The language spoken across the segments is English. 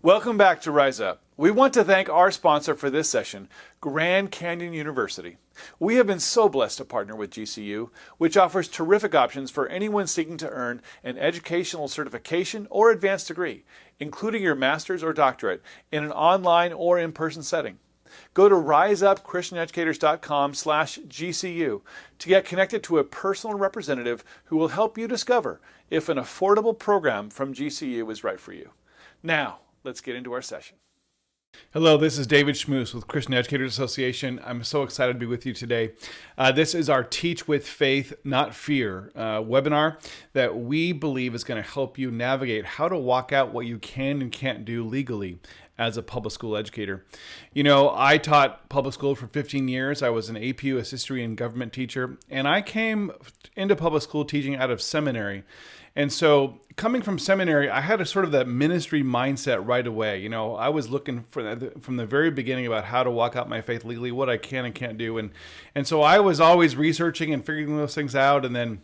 Welcome back to Rise Up. We want to thank our sponsor for this session, Grand Canyon University. We have been so blessed to partner with GCU, which offers terrific options for anyone seeking to earn an educational certification or advanced degree, including your master's or doctorate, in an online or in-person setting. Go to riseupchristianeducators.com/GCU to get connected to a personal representative who will help you discover if an affordable program from GCU is right for you. Now, let's get into our session. Hello, this is David Schmoos with Christian Educators Association. I'm so excited to be with you today. This is our Teach with Faith, Not Fear webinar that we believe is going to help you navigate how to walk out what you can and can't do legally as a public school educator. You know, I taught public school for 15 years. I was an AP US History and Government teacher, and I came into public school teaching out of seminary. And so coming from seminary, I had a sort of that ministry mindset right away. You know, I was looking for from the very beginning about how to walk out my faith legally, what I can and can't do. And so I was always researching and figuring those things out. And then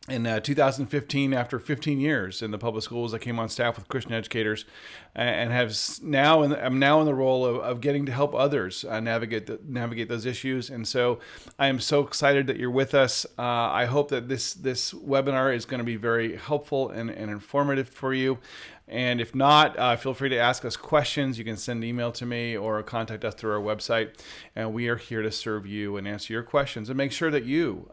in 2015, after 15 years in the public schools, I came on staff with Christian Educators and I'm now in the role of getting to help others navigate those issues. And so I am so excited that you're with us. I hope that this webinar is going to be very helpful and informative for you. And if not, feel free to ask us questions. You can send an email to me or contact us through our website. And we are here to serve you and answer your questions and make sure that you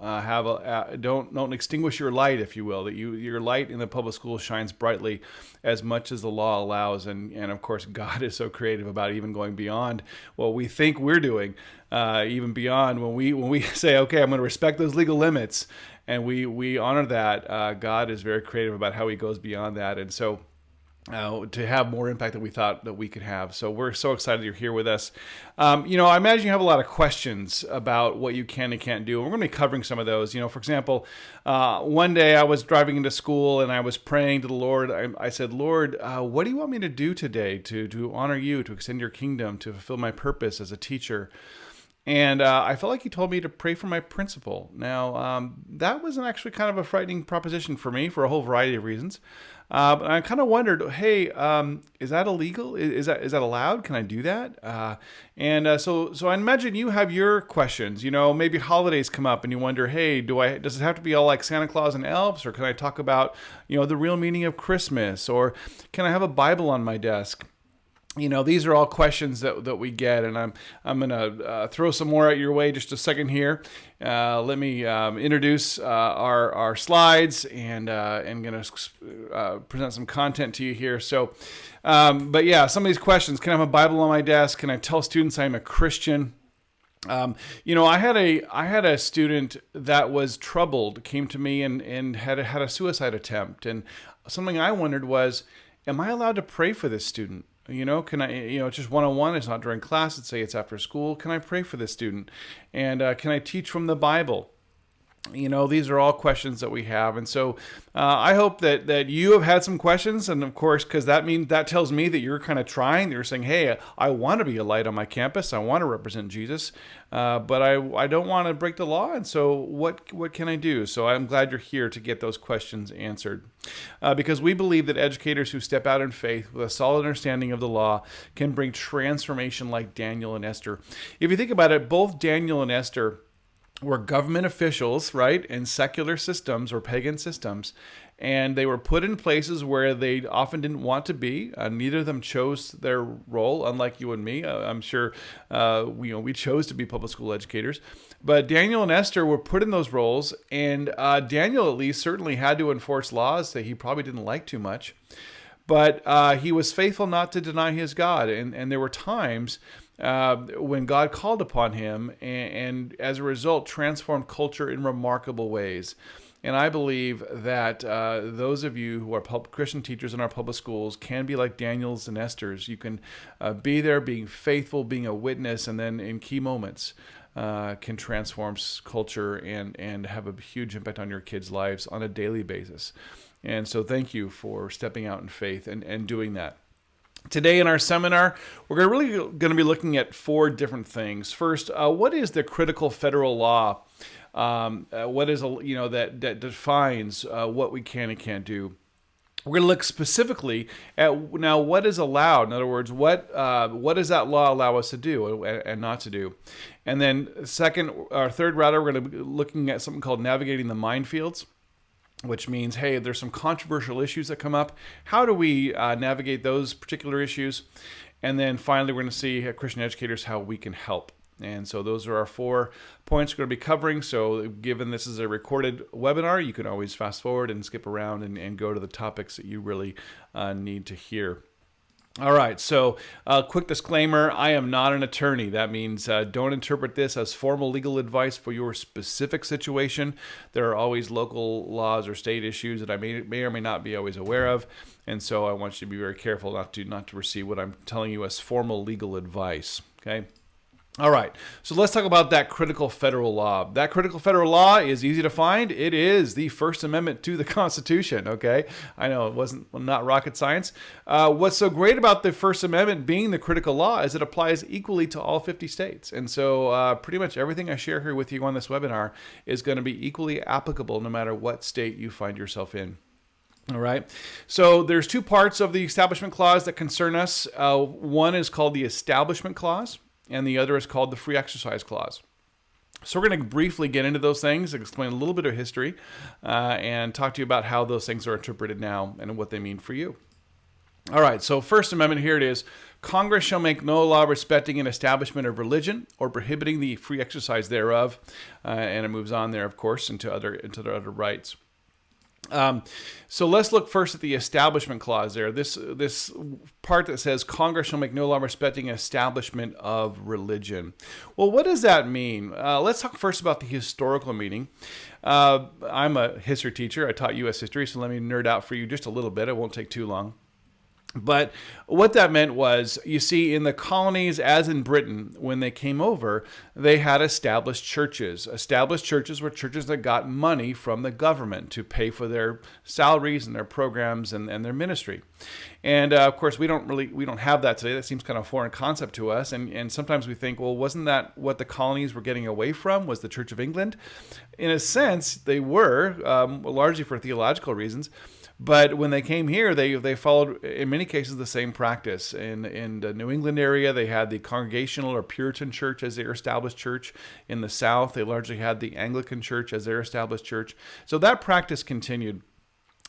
don't extinguish your light, if you will, that your light in the public school shines brightly as much as the law allows. And of course, God is so creative about even going beyond what we think we're doing, even beyond when we say, okay, I'm going to respect those legal limits. And we honor that. God is very creative about how he goes beyond that. And so to have more impact than we thought that we could have. So we're so excited you're here with us. You know, I imagine you have a lot of questions about what you can and can't do. And we're going to be covering some of those. You know, for example, one day I was driving into school and I was praying to the Lord. I said, Lord, what do you want me to do today to honor you, to extend your kingdom, to fulfill my purpose as a teacher? And I felt like he told me to pray for my principal. Now, that was actually kind of a frightening proposition for me for a whole variety of reasons. But I kind of wondered, hey, is that illegal? Is that allowed? Can I do that? So I imagine you have your questions. You know, maybe holidays come up and you wonder, hey, does it have to be all like Santa Claus and elves, or can I talk about, you know, the real meaning of Christmas, or can I have a Bible on my desk? You know, these are all questions that we get, and I'm gonna throw some more at your way just a second here. Let me introduce our slides and gonna present some content to you here. So, but yeah, some of these questions: can I have a Bible on my desk? Can I tell students I'm a Christian? You know, I had a student that was troubled, came to me and had a suicide attempt, and something I wondered was, am I allowed to pray for this student? You know, can I, you know, it's just one-on-one, it's not during class, let's say it's after school. Can I pray for this student? And can I teach from the Bible? You know, these are all questions that we have. And so I hope that you have had some questions. And of course, because that tells me that you're kind of trying. You're saying, hey, I want to be a light on my campus. I want to represent Jesus. But I don't want to break the law. And so what can I do? So I'm glad you're here to get those questions answered. Because we believe that educators who step out in faith with a solid understanding of the law can bring transformation like Daniel and Esther. If you think about it, both Daniel and Esther were government officials, right, in secular systems or pagan systems, and they were put in places where they often didn't want to be. Neither of them chose their role, unlike you and me. I'm sure we chose to be public school educators, but Daniel and Esther were put in those roles, and Daniel at least certainly had to enforce laws that he probably didn't like too much, but he was faithful not to deny his God, and there were times when God called upon him and as a result transformed culture in remarkable ways. And I believe that those of you who are Christian teachers in our public schools can be like Daniel's and Esther's. You can be there being faithful, being a witness, and then in key moments can transform culture and have a huge impact on your kids' lives on a daily basis. And so thank you for stepping out in faith and doing that. Today in our seminar, we're really going to be looking at 4 different things. First, what is the critical federal law what is that defines what we can and can't do. We're going to look specifically at now what is allowed. In other words, what does that law allow us to do and not to do? And then third rather, we're going to be looking at something called navigating the minefields, which means, hey, there's some controversial issues that come up. How do we navigate those particular issues? And then finally, we're going to see Christian educators how we can help. And so those are our 4 points we're going to be covering. So given this is a recorded webinar, you can always fast forward and skip around and go to the topics that you really need to hear. All right, so quick disclaimer, I am not an attorney. That means don't interpret this as formal legal advice for your specific situation. There are always local laws or state issues that I may or may not be always aware of. And so I want you to be very careful not to receive what I'm telling you as formal legal advice, okay? All right, so let's talk about that critical federal law. That critical federal law is easy to find. It is the First Amendment to the Constitution, okay? I know it not rocket science. What's so great about the First Amendment being the critical law is it applies equally to all 50 states. And so pretty much everything I share here with you on this webinar is going to be equally applicable no matter what state you find yourself in. All right. So there's 2 parts of the Establishment Clause that concern us. One is called the Establishment Clause, and the other is called the Free Exercise Clause. So we're going to briefly get into those things, explain a little bit of history, and talk to you about how those things are interpreted now and what they mean for you. All right, so First Amendment, here it is. Congress shall make no law respecting an establishment of religion or prohibiting the free exercise thereof. And it moves on there, of course, into the other rights. So let's look first at the Establishment Clause there. This part that says Congress shall make no law respecting establishment of religion. Well, what does that mean? Let's talk first about the historical meaning. I'm a history teacher. I taught U.S. history, so let me nerd out for you just a little bit. It won't take too long. But what that meant was, you see, in the colonies, as in Britain, when they came over, they had established churches. Established churches were churches that got money from the government to pay for their salaries and their programs and their ministry. And of course, we don't have that today. That seems kind of a foreign concept to us. And sometimes we think, well, wasn't that what the colonies were getting away from? Was the Church of England? In a sense, they were, largely for theological reasons. But when they came here, they followed, in many cases, the same practice. In the New England area, they had the Congregational or Puritan church as their established church. In the South, they largely had the Anglican church as their established church. So that practice continued.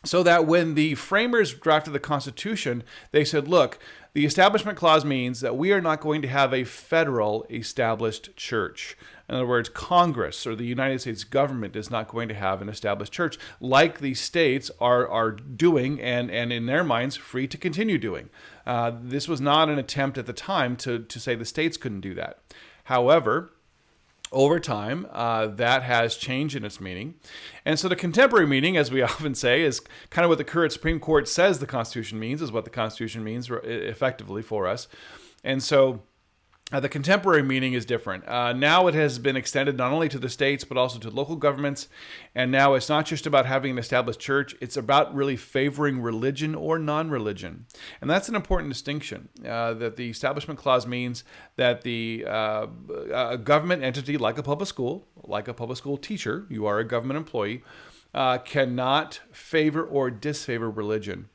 So that when the framers drafted the Constitution, they said, look, the Establishment Clause means that we are not going to have a federal established church. In other words, Congress or the United States government is not going to have an established church like the states are doing and in their minds free to continue doing. This was not an attempt at the time to say the states couldn't do that. However, over time, that has changed in its meaning. And so the contemporary meaning, as we often say, is kind of what the current Supreme Court says the Constitution means, is what the Constitution means effectively for us. And so the contemporary meaning is different. Now it has been extended not only to the states, but also to local governments. And now it's not just about having an established church. It's about really favoring religion or non-religion. And that's an important distinction, that the Establishment Clause means that a government entity like a public school teacher, you are a government employee, cannot favor or disfavor religion.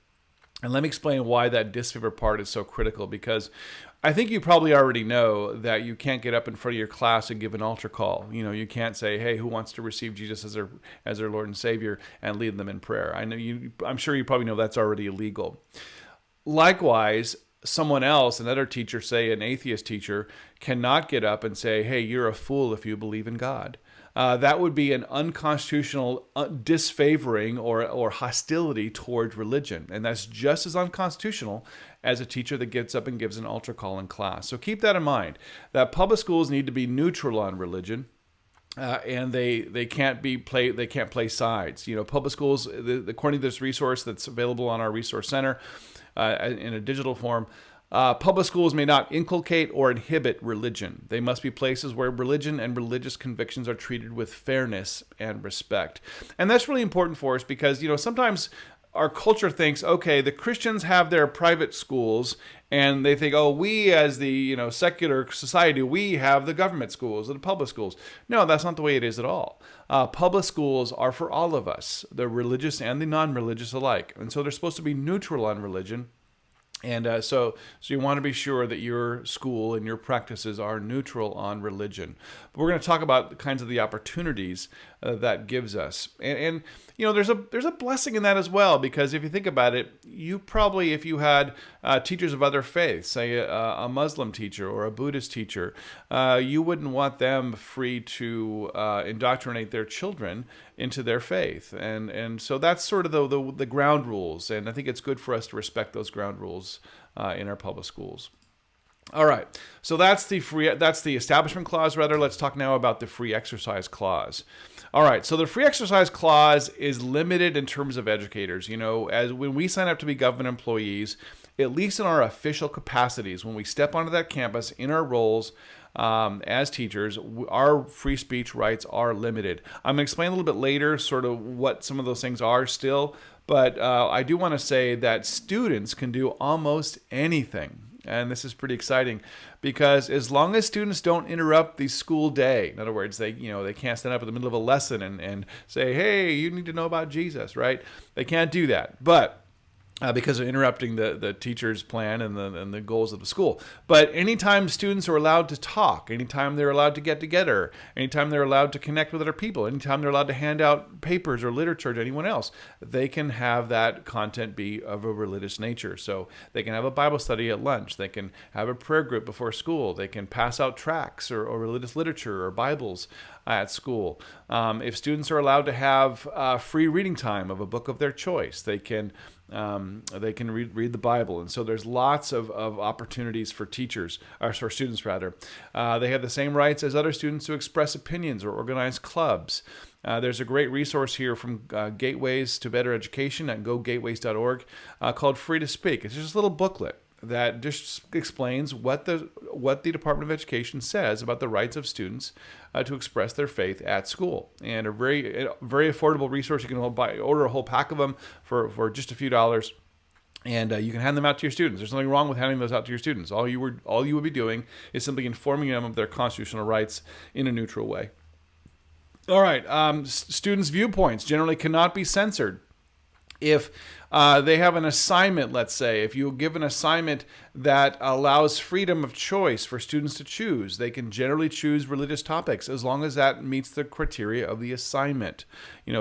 And let me explain why that disfavor part is so critical, because I think you probably already know that you can't get up in front of your class and give an altar call. You know, you can't say, hey, who wants to receive Jesus as their Lord and Savior, and lead them in prayer. I'm sure you probably know that's already illegal. Likewise, someone else, another teacher, say an atheist teacher, cannot get up and say, hey, you're a fool if you believe in God. That would be an unconstitutional disfavoring or hostility towards religion. And that's just as unconstitutional as a teacher that gets up and gives an altar call in class. So keep that in mind, that public schools need to be neutral on religion. And they can't play sides. You know, public schools, according to this resource that's available on our resource center in a digital form, public schools may not inculcate or inhibit religion. They must be places where religion and religious convictions are treated with fairness and respect. And that's really important for us because, you know, sometimes our culture thinks, okay, the Christians have their private schools, and they think, oh, we as the secular society, we have the government schools or the public schools. No, that's not the way it is at all. Public schools are for all of us, the religious and the non-religious alike, and so they're supposed to be neutral on religion. And so you want to be sure that your school and your practices are neutral on religion. But we're going to talk about the kinds of the opportunities that gives us. And there's a blessing in that as well, because if you think about it, you probably, if you had teachers of other faiths, say a Muslim teacher or a Buddhist teacher, you wouldn't want them free to indoctrinate their children into their faith. And so that's sort of the ground rules. And I think it's good for us to respect those ground rules in our public schools. All right, so that's the Establishment Clause. Let's talk now about the Free Exercise Clause. All right, so the Free Exercise Clause is limited in terms of educators. As when we sign up to be government employees, at least in our official capacities, when we step onto that campus in our roles as teachers, our free speech rights are limited. I'm going to explain a little bit later sort of what some of those things are still, but I do want to say that students can do almost anything. And this is pretty exciting because as long as students don't interrupt the school day, in other words, they can't stand up in the middle of a lesson and say, hey, you need to know about Jesus, right? They can't do that. But because of interrupting the teacher's plan and the goals of the school. But anytime students are allowed to talk, anytime they're allowed to get together, anytime they're allowed to connect with other people, anytime they're allowed to hand out papers or literature to anyone else, they can have that content be of a religious nature. So they can have a Bible study at lunch. They can have a prayer group before school. They can pass out tracts or religious literature or Bibles at school. If students are allowed to have free reading time of a book of their choice, they can read the Bible. And so there's lots of opportunities for teachers, or for students rather. They have the same rights as other students to express opinions or organize clubs. There's a great resource here from Gateways to Better Education at gogateways.org called Free to Speak. It's just a little booklet that just explains what the Department of Education says about the rights of students to express their faith at school. And a very affordable resource. You can order a whole pack of them for just a few dollars. And you can hand them out to your students. There's nothing wrong with handing those out to your students. All you would be doing is simply informing them of their constitutional rights in a neutral way. All right, students' viewpoints generally cannot be censored. If they have an assignment, let's say, if you give an assignment that allows freedom of choice for students to choose, they can generally choose religious topics as long as that meets the criteria of the assignment.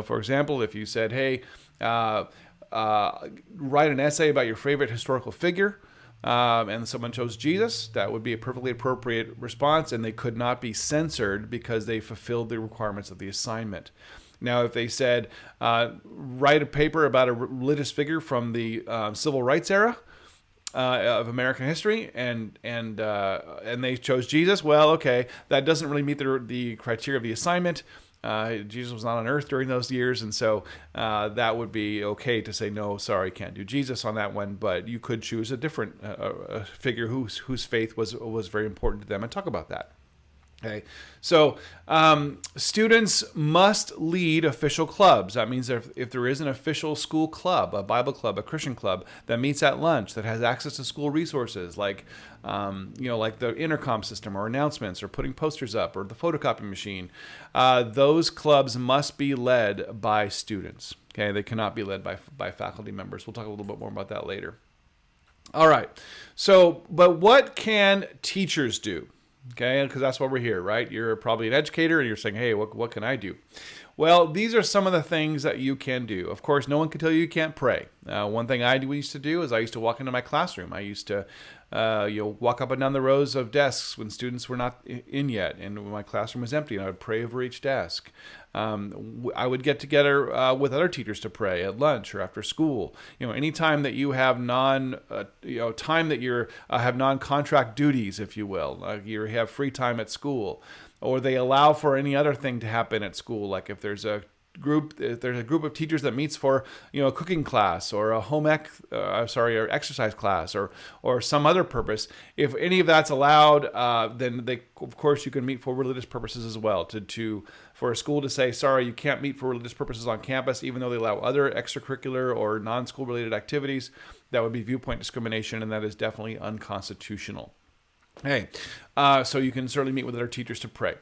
For example, if you said, hey, write an essay about your favorite historical figure, and someone chose Jesus, that would be a perfectly appropriate response, and they could not be censored because they fulfilled the requirements of the assignment. Now, if they said, write a paper about a religious figure from the civil rights era of American history, and they chose Jesus, well, okay, that doesn't really meet the criteria of the assignment. Jesus was not on earth during those years, and so that would be okay to say, no, sorry, can't do Jesus on that one, but you could choose a different figure whose faith was very important to them and talk about that. Okay, so students must lead official clubs. That means if there is an official school club, a Bible club, a Christian club that meets at lunch, that has access to school resources like the intercom system or announcements or putting posters up or the photocopy machine, those clubs must be led by students. Okay, they cannot be led by faculty members. We'll talk a little bit more about that later. All right, so but what can teachers do? Okay, because that's why we're here, right? You're probably an educator and you're saying, hey, what can I do? Well, these are some of the things that you can do. Of course, no one can tell you can't pray. One thing I used to do is I used to walk into my classroom. I used to walk up and down the rows of desks when students were not in yet, and when my classroom was empty, and I would pray over each desk. I would get together with other teachers to pray at lunch or after school. Anytime that you have time that you have non-contract duties, if you will, you have free time at school, or they allow for any other thing to happen at school, like if there's a there's a group of teachers that meets for a cooking class or a or exercise class or some other purpose, if any of that's allowed, then of course you can meet for religious purposes as well. For a school to say, sorry, you can't meet for religious purposes on campus, even though they allow other extracurricular or non-school related activities, that would be viewpoint discrimination, and that is definitely unconstitutional. Hey, so you can certainly meet with other teachers to pray.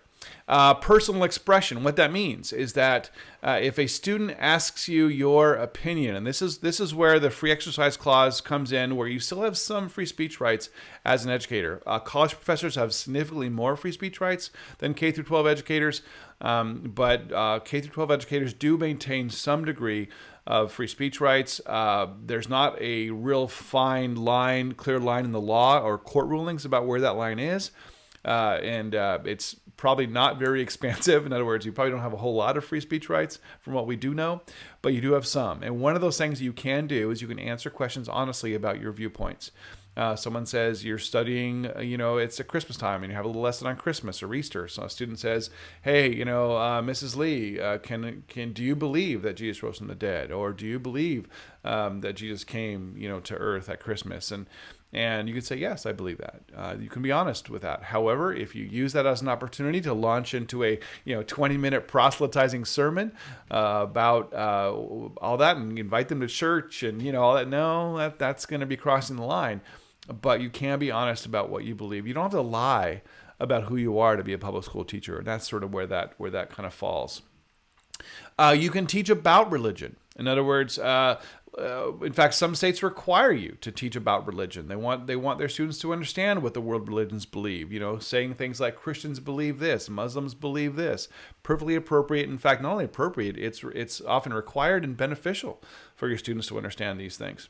Personal expression. What that means is that if a student asks you your opinion, and this is where the free exercise clause comes in, where you still have some free speech rights as an educator. College professors have significantly more free speech rights than K through 12 educators, but K through 12 educators do maintain some degree of free speech rights. There's not a real clear line in the law or court rulings about where that line is. And it's probably not very expansive. In other words, you probably don't have a whole lot of free speech rights from what we do know, but you do have some. And one of those things you can do is you can answer questions honestly about your viewpoints. Someone says you're studying, it's at Christmas time and you have a little lesson on Christmas or Easter. So a student says, hey, Mrs. Lee, do you believe that Jesus rose from the dead? Or do you believe that Jesus came, to earth at Christmas? And you could say, yes, I believe that. You can be honest with that. However, if you use that as an opportunity to launch into a 20-minute proselytizing sermon about all that and invite them to church and all that, no, that's going to be crossing the line. But you can be honest about what you believe. You don't have to lie about who you are to be a public school teacher. And that's sort of where that kind of falls. You can teach about religion. In other words, in fact, some states require you to teach about religion. They want their students to understand what the world religions believe. Saying things like Christians believe this, Muslims believe this. Perfectly appropriate. In fact, not only appropriate, it's often required and beneficial for your students to understand these things.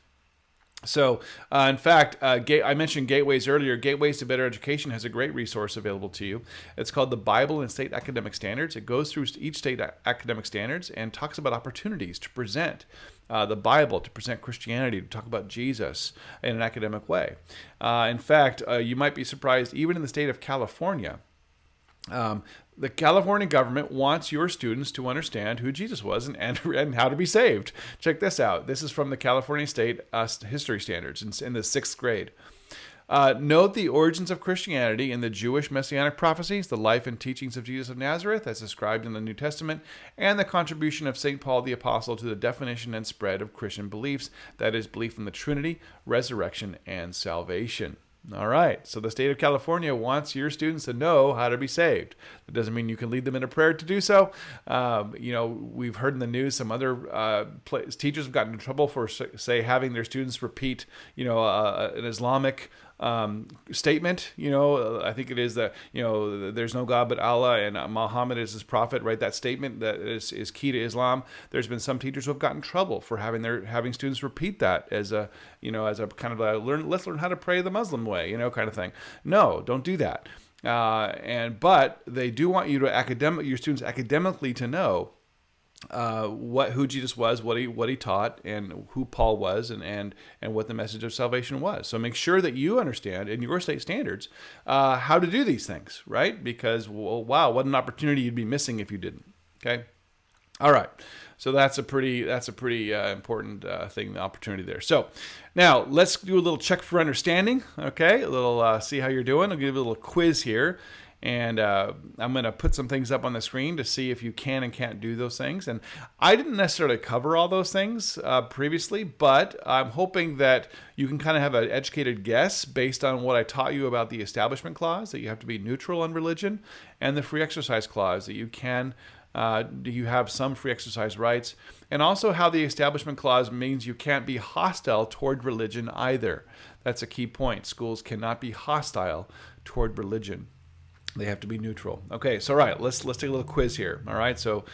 So, in fact, I mentioned Gateways earlier. Gateways to Better Education has a great resource available to you. It's called the Bible and State Academic Standards. It goes through each state academic standards and talks about opportunities to present the Bible, to present Christianity, to talk about Jesus in an academic way. In fact, you might be surprised, even in the state of California, the California government wants your students to understand who Jesus was and how to be saved. Check this out. This is from the California State History Standards in the 6th grade. Note the origins of Christianity in the Jewish messianic prophecies, the life and teachings of Jesus of Nazareth as described in the New Testament, and the contribution of St. Paul the Apostle to the definition and spread of Christian beliefs, that is, belief in the Trinity, resurrection, and salvation. All right, so the state of California wants your students to know how to be saved. That doesn't mean you can lead them in a prayer to do so. We've heard in the news some other teachers have gotten in trouble for, say, having their students repeat, an Islamic statement. I think it is that, there's no God but Allah and Muhammad is his prophet, right? That statement that is key to Islam. There's been some teachers who have gotten in trouble for having students repeat that as a kind of let's learn how to pray the Muslim way, kind of thing. No, don't do that. But they do want you to your students academically to know who Jesus was, what he taught, and who Paul was, and what the message of salvation was. So make sure that you understand in your state standards how to do these things, right? Because wow, what an opportunity you'd be missing if you didn't. Okay, all right. So that's a pretty important thing, the opportunity there. So now let's do a little check for understanding. Okay, a little see how you're doing. I'll give you a little quiz here. And I'm going to put some things up on the screen to see if you can and can't do those things. And I didn't necessarily cover all those things previously, but I'm hoping that you can kind of have an educated guess based on what I taught you about the Establishment Clause, that you have to be neutral on religion, and the Free Exercise Clause, that you have some free exercise rights, and also how the Establishment Clause means you can't be hostile toward religion either. That's a key point. Schools cannot be hostile toward religion. They have to be neutral. Okay, so all right, let's take a little quiz here. All right, so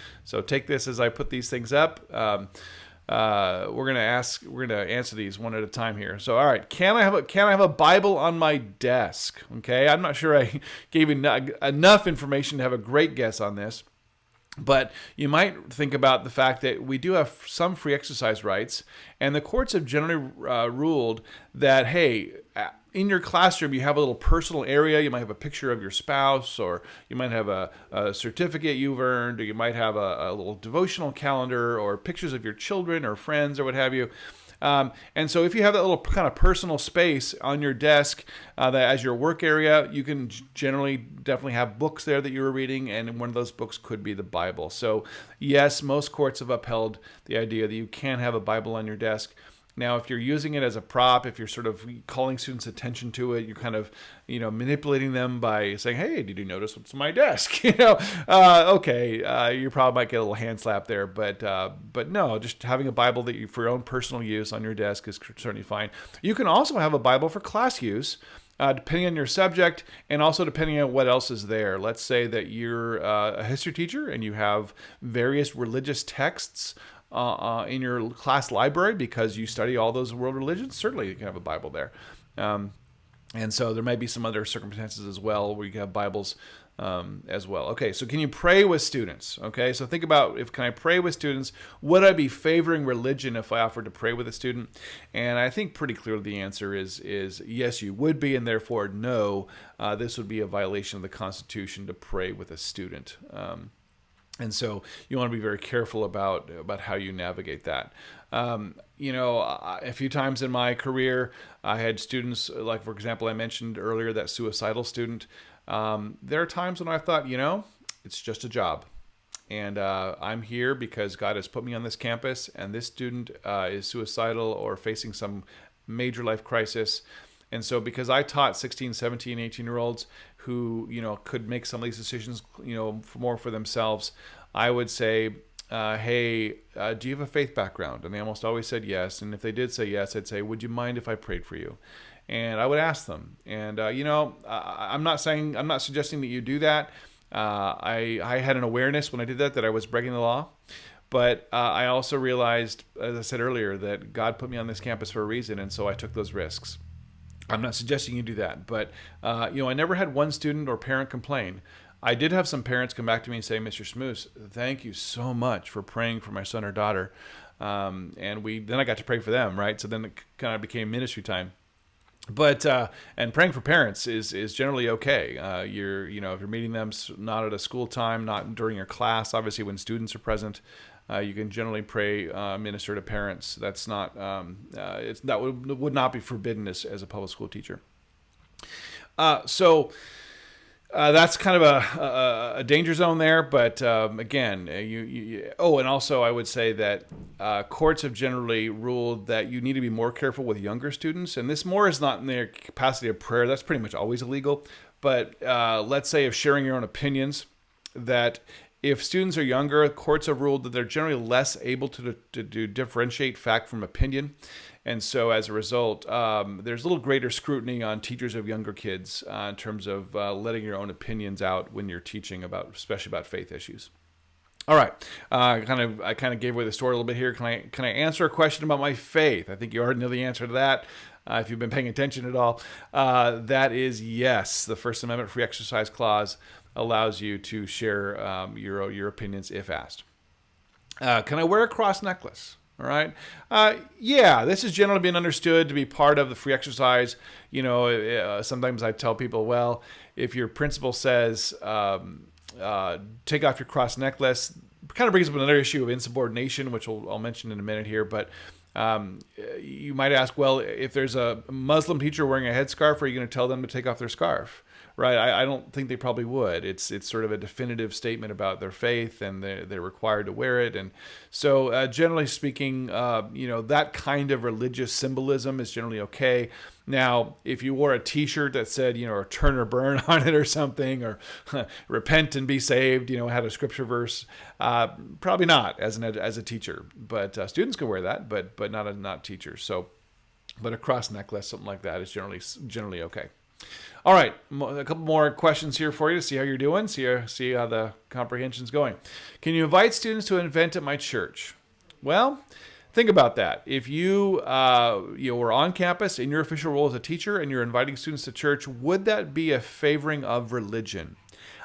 take this as I put these things up. We're gonna answer these one at a time here. So all right, can I have a Bible on my desk? Okay, I'm not sure I gave you enough information to have a great guess on this. But you might think about the fact that we do have some free exercise rights, and the courts have generally ruled that, hey, in your classroom, you have a little personal area. You might have a picture of your spouse, or you might have a certificate you've earned, or you might have a little devotional calendar, or pictures of your children or friends or what have you. And so if you have that little kind of personal space on your desk that as your work area, you can generally definitely have books there that you were reading, and one of those books could be the Bible. So yes, most courts have upheld the idea that you can have a Bible on your desk. Now, if you're using it as a prop, if you're sort of calling students' attention to it, you're kind of, manipulating them by saying, "Hey, did you notice what's on my desk?" Okay, you probably might get a little hand slap there, but no, just having a Bible that for your own personal use on your desk is certainly fine. You can also have a Bible for class use, depending on your subject, and also depending on what else is there. Let's say that you're a history teacher and you have various religious texts in your class library because you study all those world religions. Certainly you can have a Bible there. And so there might be some other circumstances as well where you can have Bibles as well. Okay, so can you pray with students? Okay, so think about, can I pray with students? Would I be favoring religion if I offered to pray with a student? And I think pretty clearly the answer is yes, you would be, and therefore no, this would be a violation of the Constitution to pray with a student. And so you want to be very careful about how you navigate that. A few times in my career, I had students, like, for example, I mentioned earlier that suicidal student. There are times when I thought, it's just a job. And I'm here because God has put me on this campus, and this student is suicidal or facing some major life crisis. And so because I taught 16, 17, 18-year-olds who, could make some of these decisions, more for themselves, I would say, hey, do you have a faith background? And they almost always said yes. And if they did say yes, I'd say, would you mind if I prayed for you? And I would ask them. And, I'm not suggesting that you do that. I had an awareness when I did that I was breaking the law. But I also realized, as I said earlier, that God put me on this campus for a reason. And so I took those risks. I'm not suggesting you do that, but I never had one student or parent complain. I did have some parents come back to me and say, "Mr. Smoos, thank you so much for praying for my son or daughter." And then I got to pray for them, right? So then it kind of became ministry time. But and praying for parents is generally okay. If you're meeting them not at a school time, not during your class, obviously when students are present. You can generally pray, minister to parents. That's not that would not be forbidden as a public school teacher. So that's kind of a danger zone there. But again, and also I would say that courts have generally ruled that you need to be more careful with younger students. And this more is not in their capacity of prayer. That's pretty much always illegal. But let's say of sharing your own opinions, that if students are younger, courts have ruled that they're generally less able to differentiate fact from opinion. And so as a result, there's a little greater scrutiny on teachers of younger kids in terms of letting your own opinions out when you're teaching especially about faith issues. All right, I kind of gave away the story a little bit here. Can I answer a question about my faith? I think you already know the answer to that. If you've been paying attention at all, that is yes. The First Amendment Free Exercise Clause allows you to share your opinions if asked. Can I wear a cross necklace? All right. Yeah, this has generally been understood to be part of the free exercise. Sometimes I tell people, well, if your principal says, take off your cross necklace, it kind of brings up another issue of insubordination, which I'll mention in a minute here. But you might ask, well, if there's a Muslim teacher wearing a headscarf, are you going to tell them to take off their scarf? Right, I don't think they probably would. It's sort of a definitive statement about their faith, and they're required to wear it. And so, generally speaking, that kind of religious symbolism is generally okay. Now, if you wore a T-shirt that said, or turn or burn on it or something, or repent and be saved, had a scripture verse, probably not as a teacher. But students can wear that, but not teachers. So, but a cross necklace, something like that, is generally okay. All right, a couple more questions here for you to see how you're doing, see how the comprehension's going. Can you invite students to an event at my church? Well, think about that. If you were on campus in your official role as a teacher and you're inviting students to church, would that be a favoring of religion?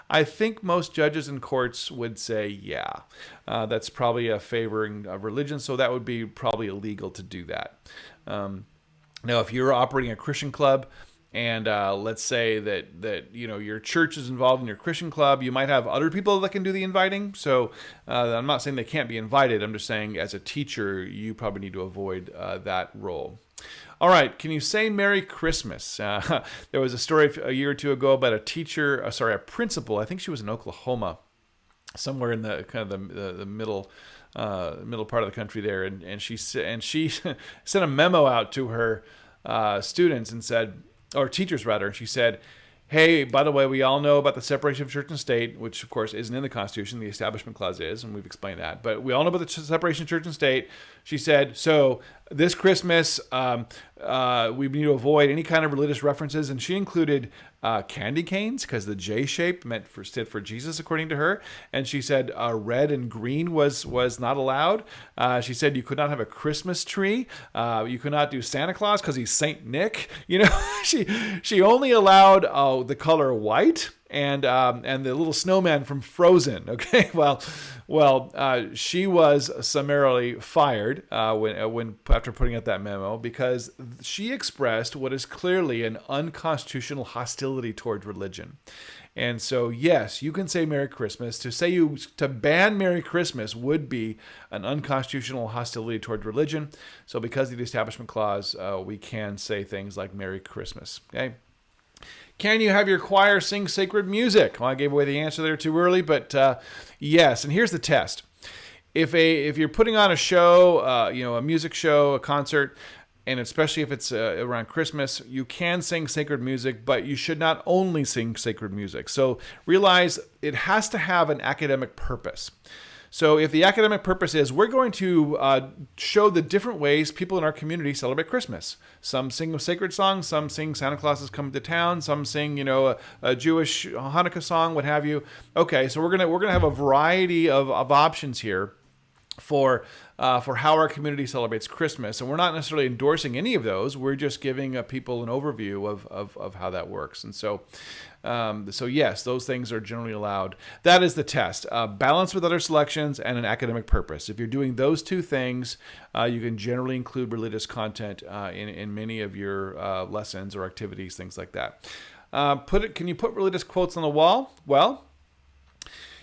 I think most judges and courts would say, yeah, that's probably a favoring of religion, so that would be probably illegal to do that. Now, if you're operating a Christian club, and let's say that your church is involved in your Christian club, you might have other people that can do the inviting. So I'm not saying they can't be invited. I'm just saying as a teacher, you probably need to avoid that role. All right, can you say Merry Christmas? There was a story a year or two ago about a principal. I think she was in Oklahoma, somewhere in the kind of the middle part of the country there, and she sent a memo out to her students and said, or teachers rather. She said, hey, by the way, we all know about the separation of church and state, which of course isn't in the Constitution. The Establishment Clause is, and we've explained that. But we all know about the separation of church and state. She said, so this Christmas, we need to avoid any kind of religious references. And she included candy canes, because the J shape stood for Jesus, according to her. And she said red and green was not allowed. She said you could not have a Christmas tree. You could not do Santa Claus because he's Saint Nick. She only allowed the color white and the little snowman from Frozen. Okay, well, she was summarily fired when after putting out that memo, because she expressed what is clearly an unconstitutional hostility toward religion. And so, yes, you can say Merry Christmas. To ban Merry Christmas would be an unconstitutional hostility toward religion. So because of the Establishment Clause, we can say things like Merry Christmas. Okay. Can you have your choir sing sacred music? Well, I gave away the answer there too early, but yes. And here's the test: if you're putting on a show, a music show, a concert, and especially if it's around Christmas, you can sing sacred music, but you should not only sing sacred music. So realize it has to have an academic purpose. So if the academic purpose is we're going to show the different ways people in our community celebrate Christmas. Some sing a sacred song, some sing Santa Claus is coming to town, some sing a Jewish Hanukkah song, what have you. Okay, so we're gonna have a variety of options here for how our community celebrates Christmas, and we're not necessarily endorsing any of those. We're just giving people an overview of how that works. And so yes, those things are generally allowed. That is the test: balance with other selections and an academic purpose. If you're doing those two things, you can generally include religious content in many of your lessons or activities, things like that. Can you put religious quotes on the wall? Well,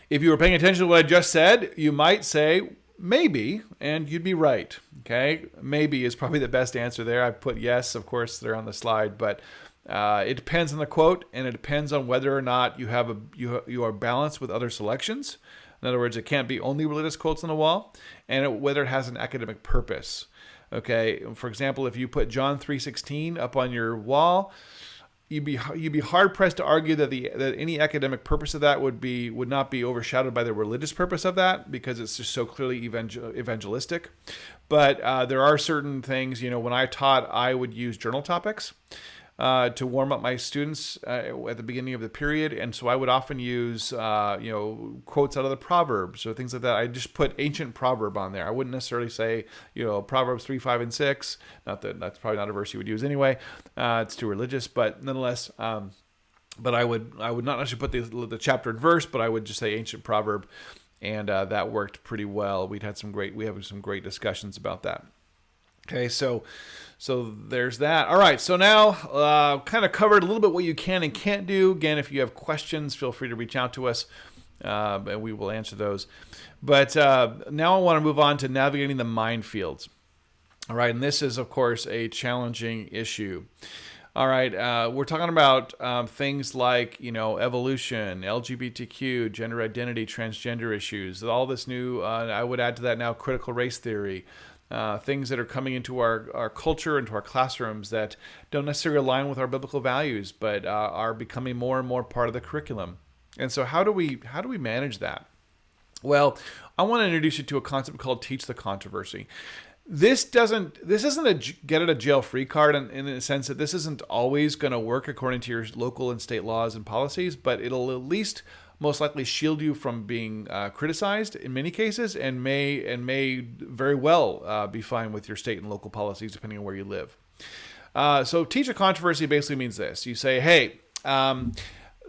if you were paying attention to what I just said, you might say maybe, and you'd be right. Okay, maybe is probably the best answer there. I put yes, of course, they're on the slide, but it depends on the quote, and it depends on whether or not you are balanced with other selections. In other words, it can't be only religious quotes on the wall, and whether it has an academic purpose. Okay, for example, if you put John 3:16 up on your wall, you'd be hard pressed to argue that any academic purpose of that would not be overshadowed by the religious purpose of that, because it's just so clearly evangelistic. But there are certain things, when I taught, I would use journal topics to warm up my students at the beginning of the period, and so I would often use quotes out of the Proverbs or things like that. I just put ancient proverb on there. I wouldn't necessarily say Proverbs 3, 5, and 6. Not that that's probably not a verse you would use anyway. It's too religious, but nonetheless. But I would not necessarily put the chapter and verse, but I would just say ancient proverb, and that worked pretty well. We have some great discussions about that. Okay, so there's that. All right, so now kind of covered a little bit what you can and can't do. Again, if you have questions, feel free to reach out to us, and we will answer those. But now I want to move on to navigating the minefields. All right, and this is, of course, a challenging issue. All right, we're talking about things like, evolution, LGBTQ, gender identity, transgender issues, all this new, I would add to that now, critical race theory, things that are coming into our culture, into our classrooms that don't necessarily align with our biblical values, but are becoming more and more part of the curriculum. And so how do we manage that? Well, I want to introduce you to a concept called Teach the Controversy. This isn't a get out of jail free card in the sense that this isn't always going to work according to your local and state laws and policies, but it'll at least most likely shield you from being criticized in many cases, and may very well be fine with your state and local policies depending on where you live. So Teach a Controversy basically means this. You say, hey,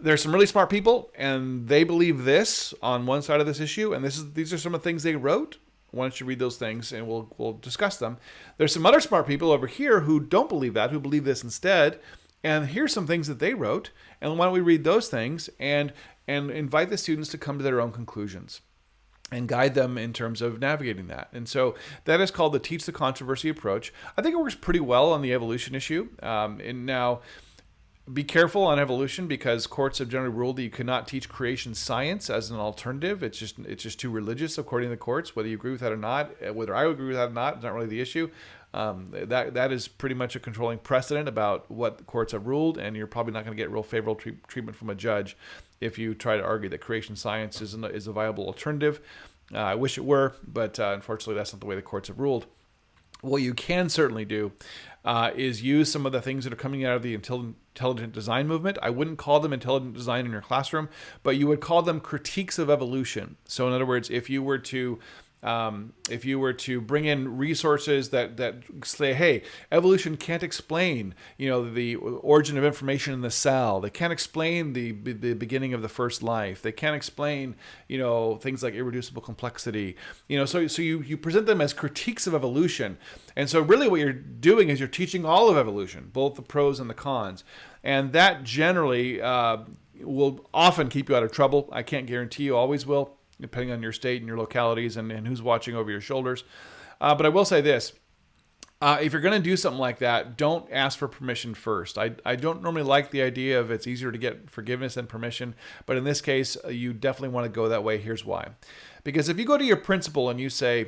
there's some really smart people, and they believe this on one side of this issue, and these are some of the things they wrote. Why don't you read those things, and we'll discuss them. There's some other smart people over here who don't believe that, who believe this instead, And here's some things that they wrote, and why don't we read those things and invite the students to come to their own conclusions and guide them in terms of navigating that. And so that is called the teach the controversy approach. I think it works pretty well on the evolution issue. And now, be careful on evolution, because courts have generally ruled that you cannot teach creation science as an alternative. It's just too religious, according to the courts. Whether you agree with that or not, whether I agree with that or not, is not really the issue. That is pretty much a controlling precedent about what the courts have ruled, and you're probably not going to get real favorable treatment from a judge if you try to argue that creation science is a viable alternative. I wish it were, but unfortunately, that's not the way the courts have ruled. What you can certainly do is use some of the things that are coming out of the intelligent design movement. I wouldn't call them intelligent design in your classroom, but you would call them critiques of evolution. So in other words, if you were to bring in resources that say, hey, evolution can't explain, the origin of information in the cell. They can't explain the beginning of the first life. They can't explain, things like irreducible complexity. So you present them as critiques of evolution. And so really what you're doing is you're teaching all of evolution, both the pros and the cons. And that generally will often keep you out of trouble. I can't guarantee you always will, depending on your state and your localities and who's watching over your shoulders. But I will say this. If you're going to do something like that, don't ask for permission first. I don't normally like the idea of it's easier to get forgiveness than permission. But in this case, you definitely want to go that way. Here's why. Because if you go to your principal and you say,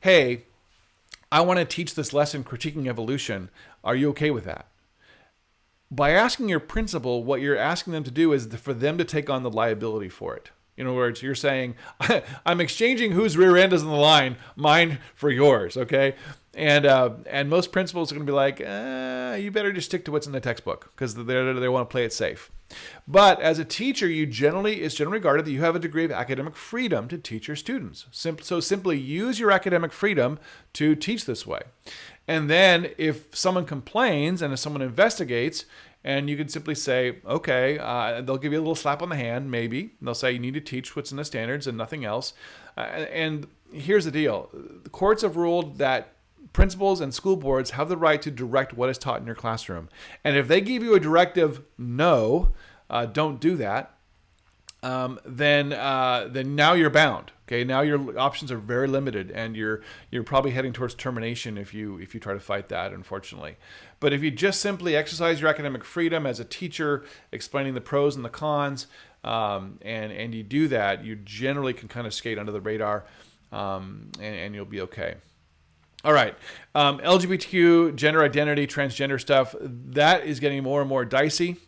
hey, I want to teach this lesson critiquing evolution, are you okay with that? By asking your principal, what you're asking them to do is for them to take on the liability for it. In other words, you're saying, I'm exchanging whose rear end is on the line, mine for yours, okay? And most principals are going to be like, you better just stick to what's in the textbook, because they want to play it safe. But as a teacher, it's generally regarded that you have a degree of academic freedom to teach your students. So simply use your academic freedom to teach this way. And then if someone complains and if someone investigates, and you can simply say, okay, they'll give you a little slap on the hand, maybe. They'll say you need to teach what's in the standards and nothing else. And here's the deal. The courts have ruled that principals and school boards have the right to direct what is taught in your classroom. And if they give you a directive, no, don't do that, then now you're bound. Okay, now your options are very limited, and you're probably heading towards termination if you try to fight that, unfortunately. But if you just simply exercise your academic freedom as a teacher, explaining the pros and the cons, and you do that, you generally can kind of skate under the radar, and you'll be okay. All right, LGBTQ, gender identity, transgender stuff, that is getting more and more dicey.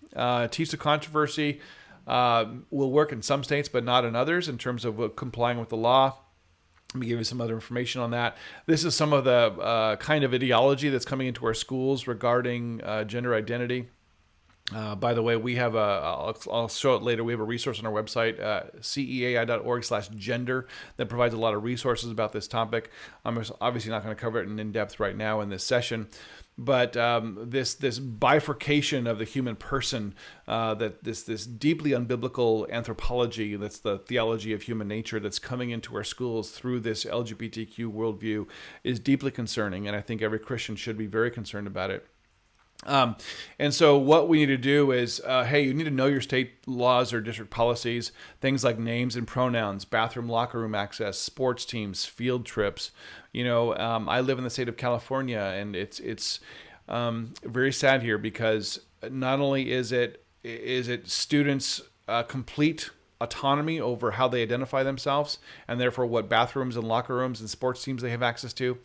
Teach the controversy will work in some states, but not in others in terms of complying with the law. Let me give you some other information on that. This is some of the kind of ideology that's coming into our schools regarding gender identity. By the way, we have I'll show it later. We have a resource on our website, ceai.org/gender, that provides a lot of resources about this topic. I'm obviously not going to cover it in depth right now in this session. But this bifurcation of the human person, that this deeply unbiblical anthropology, that's the theology of human nature that's coming into our schools through this LGBTQ worldview, is deeply concerning, and I think every Christian should be very concerned about it. And so what we need to do is, hey, you need to know your state laws or district policies, things like names and pronouns, bathroom, locker room access, sports teams, field trips. I live in the state of California, and it's very sad here because not only is it students' complete autonomy over how they identify themselves, and therefore what bathrooms and locker rooms and sports teams they have access to.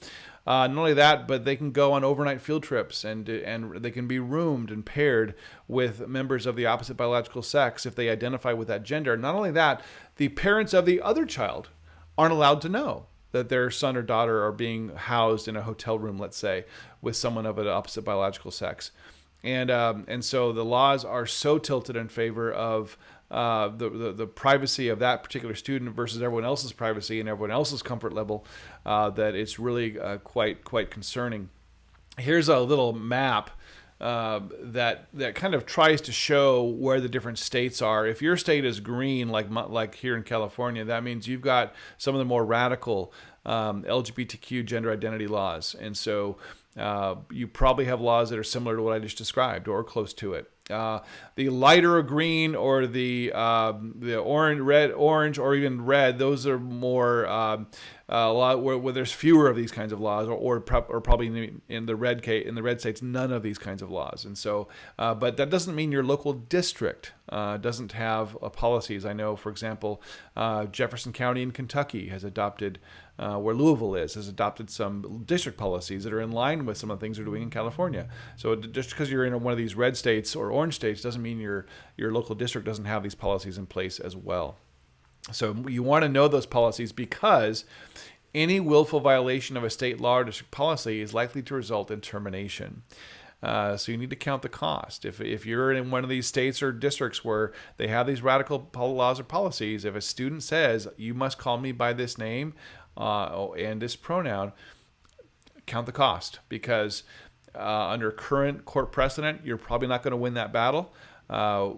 Not only that, but they can go on overnight field trips, and they can be roomed and paired with members of the opposite biological sex if they identify with that gender. Not only that, the parents of the other child aren't allowed to know that their son or daughter are being housed in a hotel room, let's say, with someone of an opposite biological sex. And so the laws are so tilted in favor of the privacy of that particular student versus everyone else's privacy and everyone else's comfort level, that it's really quite concerning. Here's a little map that kind of tries to show where the different states are. If your state is green, like here in California, that means you've got some of the more radical LGBTQ gender identity laws. And so you probably have laws that are similar to what I just described or close to it. The lighter green or the orange, or even red, those are more a lot where there's fewer of these kinds of laws, or probably in the red states, none of these kinds of laws. And so, but that doesn't mean your local district doesn't have policies. I know, for example, Jefferson County in Kentucky has adopted, where Louisville has adopted some district policies that are in line with some of the things they're doing in California. So just because you're in one of these red states or orange states doesn't mean your local district doesn't have these policies in place as well. So you want to know those policies, because any willful violation of a state law or district policy is likely to result in termination. So you need to count the cost. If you're in one of these states or districts where they have these radical laws or policies, if a student says, you must call me by this name and this pronoun, count the cost, because under current court precedent, you're probably not going to win that battle.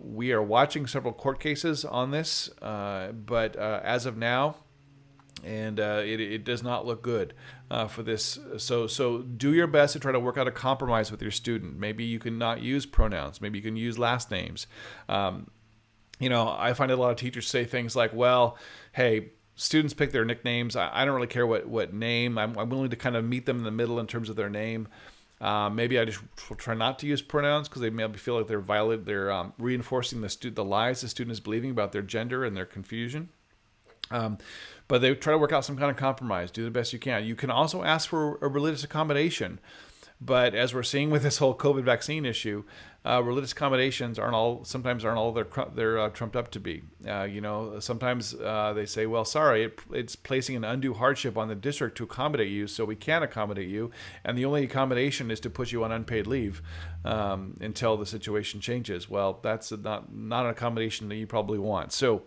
We are watching several court cases on this, but as of now, and it does not look good for this. So do your best to try to work out a compromise with your student. Maybe you can not use pronouns. Maybe you can use last names. I find a lot of teachers say things like, well, hey, students pick their nicknames. I don't really care what name. I'm willing to kind of meet them in the middle in terms of their name. Maybe I just will try not to use pronouns because they maybe feel like they're reinforcing the lies the student is believing about their gender and their confusion. But they try to work out some kind of compromise. Do the best you can. You can also ask for a religious accommodation. But as we're seeing with this whole COVID vaccine issue, religious accommodations sometimes aren't all they're trumped up to be. Sometimes they say, well, sorry, it's placing an undue hardship on the district to accommodate you, so we can't accommodate you. And the only accommodation is to put you on unpaid leave until the situation changes. Well, that's not an accommodation that you probably want. So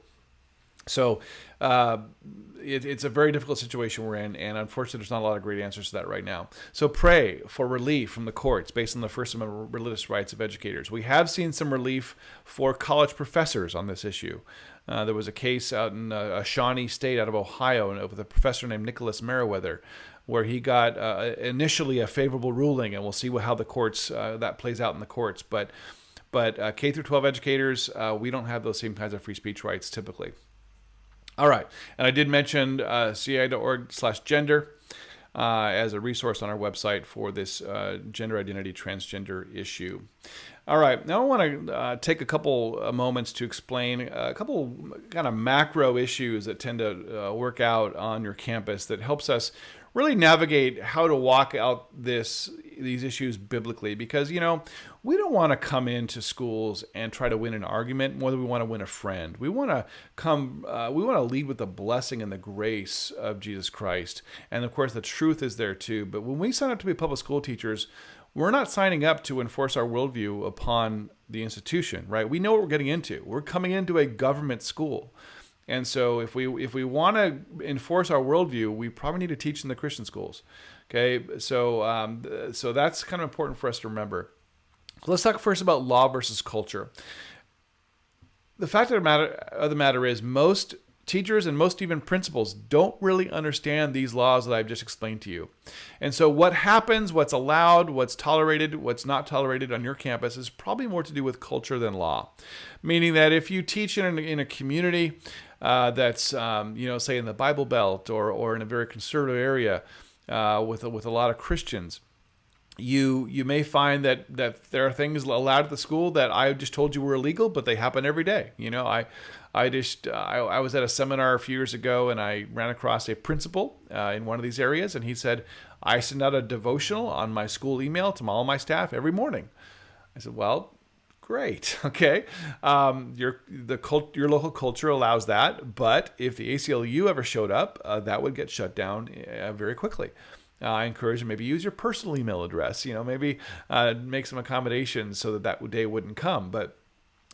it's a very difficult situation we're in, and unfortunately there's not a lot of great answers to that right now. So pray for relief from the courts based on the First Amendment religious rights of educators. We have seen some relief for college professors on this issue. There was a case out in Shawnee State out of Ohio with a professor named Nicholas Meriwether, where he got initially a favorable ruling, and we'll see how the courts that plays out in the courts. But K through 12 educators, we don't have those same kinds of free speech rights typically. All right, and I did mention CI.org/gender as a resource on our website for this gender identity transgender issue. All right, now I want to take a couple moments to explain a couple kind of macro issues that tend to work out on your campus that helps us really navigate how to walk out these issues biblically, because we don't want to come into schools and try to win an argument more than we want to win a friend. We want to lead with the blessing and the grace of Jesus Christ, and of course the truth is there too. But when we sign up to be public school teachers, we're not signing up to enforce our worldview upon the institution, right? We know what we're getting into. We're coming into a government school. And so if we want to enforce our worldview, we probably need to teach in the Christian schools. Okay, so that's kind of important for us to remember. Let's talk first about law versus culture. The fact of the matter is most teachers and most even principals don't really understand these laws that I've just explained to you. And so what happens, what's allowed, what's tolerated, what's not tolerated on your campus is probably more to do with culture than law. Meaning that if you teach in a community that's, say in the Bible Belt or in a very conservative area with a lot of Christians, you may find that there are things allowed at the school that I just told you were illegal, but they happen every day. I was at a seminar a few years ago, and I ran across a principal in one of these areas, and he said, I send out a devotional on my school email to all my staff every morning. I said, well, great. Okay. Your local culture allows that, but if the ACLU ever showed up, that would get shut down very quickly. I encourage you maybe use your personal email address, maybe make some accommodations so that day wouldn't come. But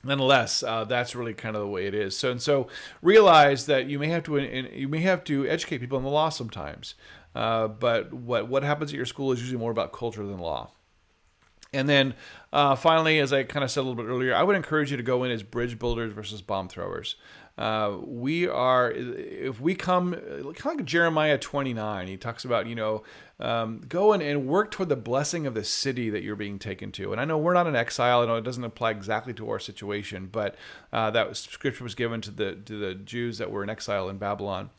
nonetheless, that's really kind of the way it is. So realize that you may have to educate people in the law sometimes. But what happens at your school is usually more about culture than law. And then finally, as I kind of said a little bit earlier, I would encourage you to go in as bridge builders versus bomb throwers. if we come, kind of like Jeremiah 29, he talks about, go and work toward the blessing of the city that you're being taken to. And I know we're not in exile. I know it doesn't apply exactly to our situation, but that scripture was given to the Jews that were in exile in Babylon.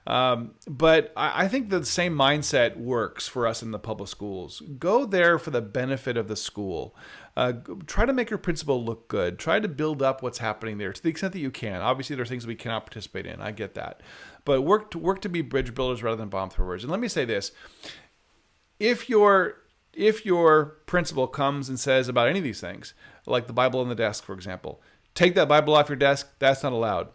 But I think the same mindset works for us in the public schools. Go there for the benefit of the school. Try to make your principal look good. Try to build up what's happening there to the extent that you can. Obviously, there are things we cannot participate in. I get that. But work to be bridge builders rather than bomb throwers. And let me say this. If your principal comes and says about any of these things, like the Bible on the desk, for example, take that Bible off your desk, that's not allowed.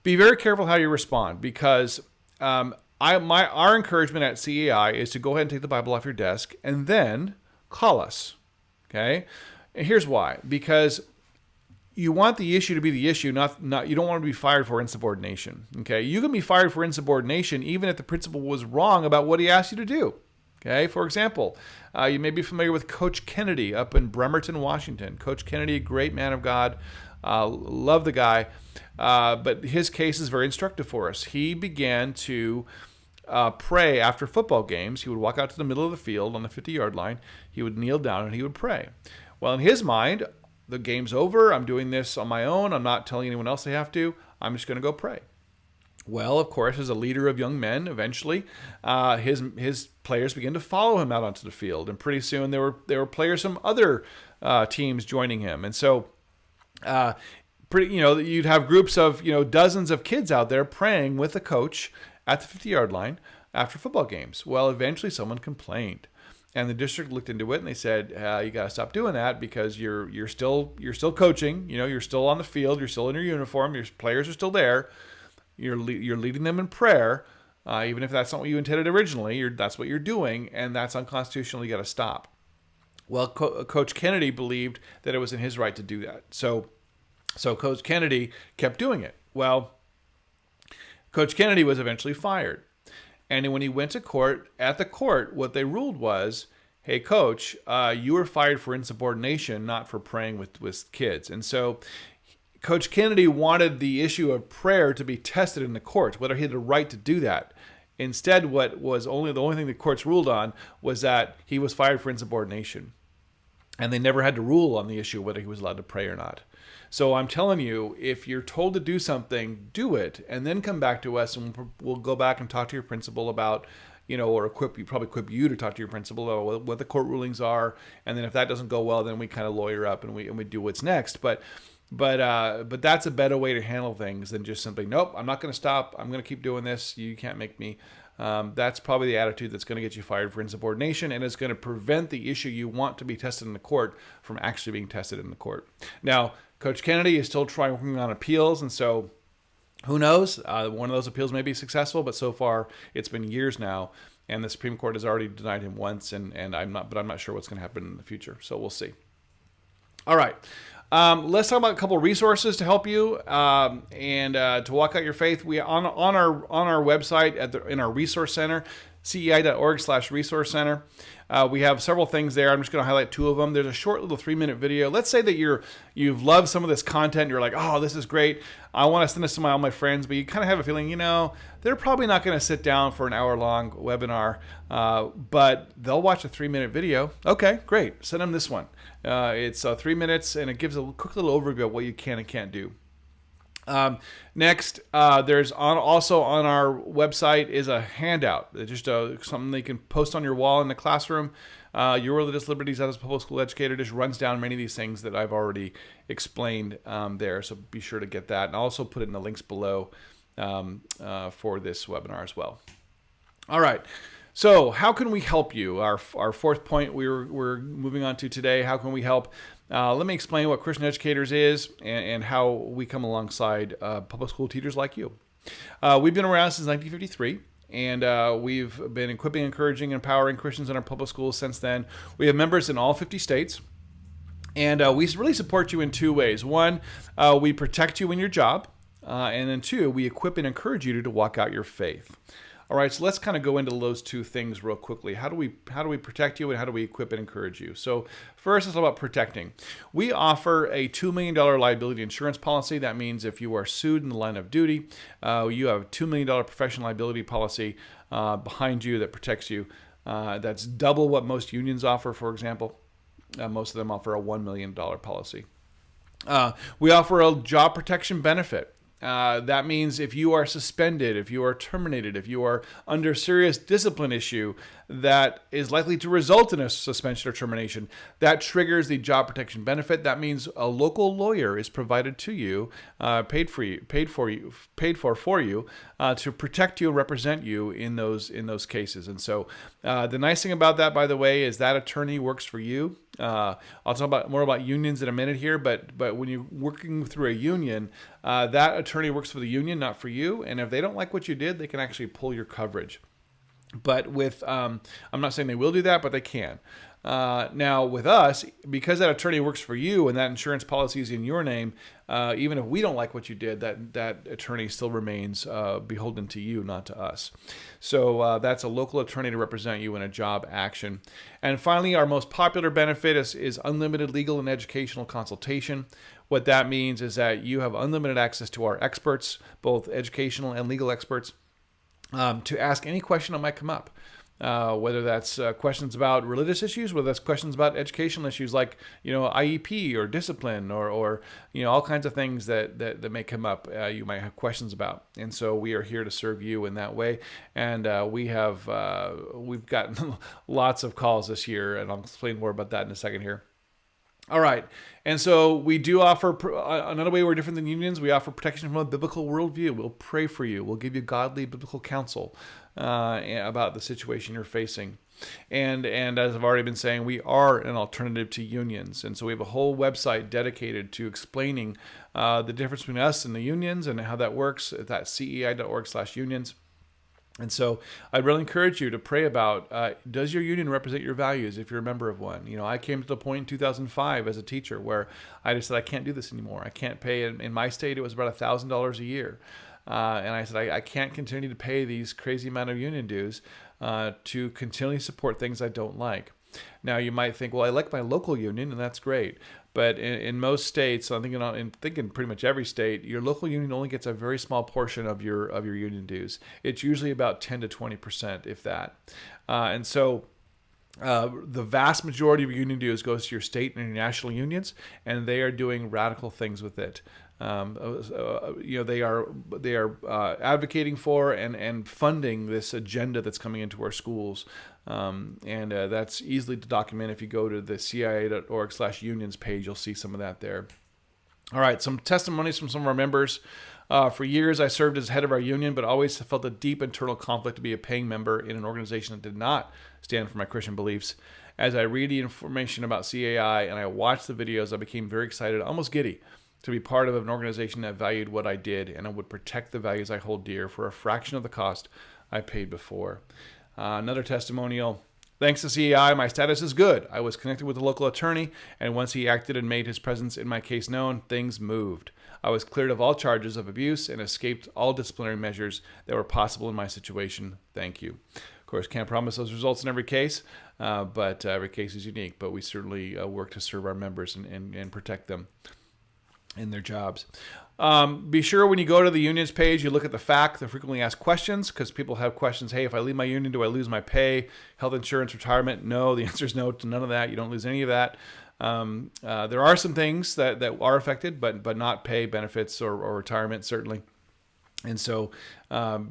Be very careful how you respond, because our encouragement at CEI is to go ahead and take the Bible off your desk and then call us. Okay? And here's why. Because you want the issue to be the issue, not you don't want to be fired for insubordination. Okay? You can be fired for insubordination even if the principal was wrong about what he asked you to do. Okay? For example, you may be familiar with Coach Kennedy up in Bremerton, Washington. Coach Kennedy, a great man of God. Love the guy. But his case is very instructive for us. He began to pray after football games. He would walk out to the middle of the field on the 50-yard line. He would kneel down and he would pray. Well, in his mind, the game's over. I'm doing this on my own. I'm not telling anyone else they have to. I'm just going to go pray. Well, of course, as a leader of young men, eventually his players began to follow him out onto the field. And pretty soon there were players from other teams joining him. And so you'd have groups of, dozens of kids out there praying with the coach at the 50-yard line after football games. Well, eventually someone complained, and the district looked into it and they said, you got to stop doing that, because you're still coaching, you're still on the field, you're still in your uniform, your players are still there. You're leading them in prayer, even if that's not what you intended originally. That's what you're doing, and that's unconstitutional. You got to stop. Well, Coach Kennedy believed that it was in his right to do that. So Coach Kennedy kept doing it. Well, Coach Kennedy was eventually fired. And when he went to court, what they ruled was, hey, Coach, you were fired for insubordination, not for praying with kids. And so Coach Kennedy wanted the issue of prayer to be tested in the courts, whether he had the right to do that. Instead, what was the only thing the courts ruled on was that he was fired for insubordination. And they never had to rule on the issue whether he was allowed to pray or not. So I'm telling you, if you're told to do something, do it, and then come back to us, and we'll go back and talk to your principal about, or equip you to talk to your principal about what the court rulings are. And then if that doesn't go well, then we kind of lawyer up and we do what's next. But that's a better way to handle things than just simply, nope, I'm not going to stop. I'm going to keep doing this. You can't make me. That's probably the attitude that's going to get you fired for insubordination, and it's going to prevent the issue you want to be tested in the court from actually being tested in the court. Now, Coach Kennedy is still working on appeals, and so who knows? One of those appeals may be successful, but so far it's been years now, and the Supreme Court has already denied him once, and I'm not sure what's going to happen in the future. So we'll see. All right. Let's talk about a couple of resources to help you and to walk out your faith. We on our website in our resource center, cei.org/resource center. We have several things there. I'm just going to highlight two of them. There's a short little 3-minute video. Let's say that you've loved some of this content. You're like, oh, this is great. I want to send this to all my friends, but you kind of have a feeling, they're probably not going to sit down for an hour-long webinar, but they'll watch a 3-minute video. Okay, great. Send them this one. It's 3 minutes, and it gives a quick little overview of what you can and can't do. Next, there's also on our website is a handout. It's just something they can post on your wall in the classroom. Your Religious Liberties as a public school educator just runs down many of these things that I've already explained there. So be sure to get that. And I'll also put it in the links below for this webinar as well. All right. So how can we help you? Our fourth point we're moving on to today. How can we help? Let me explain what Christian Educators is and how we come alongside public school teachers like you. We've been around since 1953, and we've been equipping, encouraging, and empowering Christians in our public schools since then. We have members in all 50 states, and we really support you in two ways. One, we protect you in your job, and then two, we equip and encourage you to walk out your faith. All right, so let's kind of go into those two things real quickly. How do we protect you, and how do we equip and encourage you? So first, it's all about protecting. We offer a $2 million liability insurance policy. That means if you are sued in the line of duty, you have a $2 million professional liability policy behind you that protects you. That's double what most unions offer, for example. Most of them offer a $1 million policy. We offer a job protection benefit. That means if you are suspended, if you are terminated, if you are under serious discipline issue that is likely to result in a suspension or termination, that triggers the job protection benefit. That means a local lawyer is provided to you, paid for you, to protect you and represent you in those cases. And so, the nice thing about that, by the way, is that attorney works for you. I'll talk more about unions in a minute here, but when you're working through a union, that attorney works for the union, not for you. And if they don't like what you did, they can actually pull your coverage. But with, I'm not saying they will do that, but they can. Now with us, because that attorney works for you and that insurance policy is in your name, even if we don't like what you did, that attorney still remains beholden to you, not to us. So that's a local attorney to represent you in a job action. And finally, our most popular benefit is unlimited legal and educational consultation. What that means is that you have unlimited access to our experts, both educational and legal experts, to ask any question that might come up. Whether that's questions about religious issues, whether that's questions about educational issues like, IEP or discipline or all kinds of things that may come up, you might have questions about. And so we are here to serve you in that way. And we've gotten lots of calls this year, and I'll explain more about that in a second here. All right. And so we do offer, another way we're different than unions, we offer protection from a biblical worldview. We'll pray for you. We'll give you godly biblical counsel about the situation you're facing. And as I've already been saying, we are an alternative to unions. And so we have a whole website dedicated to explaining the difference between us and the unions and how that works. That's cei.org/unions. And so I'd really encourage you to pray about, does your union represent your values if you're a member of one? I came to the point in 2005 as a teacher where I just said, I can't do this anymore. I can't pay. In my state, it was about $1,000 a year. And I said, I can't continue to pay these crazy amount of union dues to continually support things I don't like. Now, you might think, well, I like my local union, and that's great. But in most states, I'm thinking pretty much every state, your local union only gets a very small portion of your union dues. It's usually about 10 to 20%, if that. And so the vast majority of your union dues goes to your state and your national unions, and they are doing radical things with it. They are advocating for and funding this agenda that's coming into our schools. And that's easily to document. If you go to the cia.org/unions page, you'll see some of that there. All right, some testimonies from some of our members. For years, I served as head of our union, but always felt a deep internal conflict to be a paying member in an organization that did not stand for my Christian beliefs. As I read the information about CAI and I watched the videos, I became very excited, almost giddy, to be part of an organization that valued what I did and would protect the values I hold dear for a fraction of the cost I paid before. Another testimonial. Thanks to CAI, my status is good. I was connected with a local attorney, and once he acted and made his presence in my case known, things moved. I was cleared of all charges of abuse and escaped all disciplinary measures that were possible in my situation. Thank you. Of course, can't promise those results in every case, but every case is unique. But we certainly work to serve our members and protect them in their jobs. Be sure when you go to the unions page, you look at the frequently asked questions, because people have questions. Hey, if I leave my union, do I lose my pay, health insurance, retirement? No, the answer is no to none of that. You don't lose any of that. There are some things that are affected, but not pay, benefits, or retirement, certainly. And so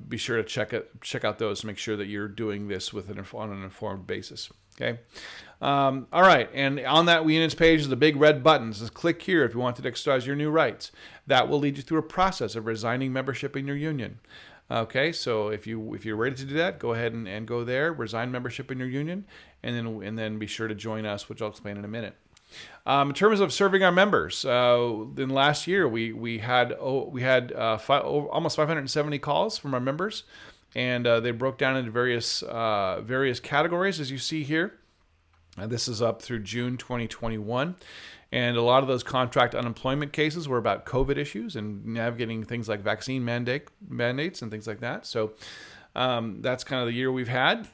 be sure to check out those to make sure that you're doing this on an informed basis. Okay. All right. And on that unions page is the big red button. It says click here if you want to exercise your new rights. That will lead you through a process of resigning membership in your union. Okay. So if you're ready to do that, go ahead and go there, resign membership in your union, and then be sure to join us, which I'll explain in a minute. In terms of serving our members, in last year we had almost 570 calls from our members, and they broke down into various categories, as you see here. This is up through June 2021, and a lot of those contract unemployment cases were about COVID issues and navigating things like vaccine mandates and things like that. So That's kind of the year we've had.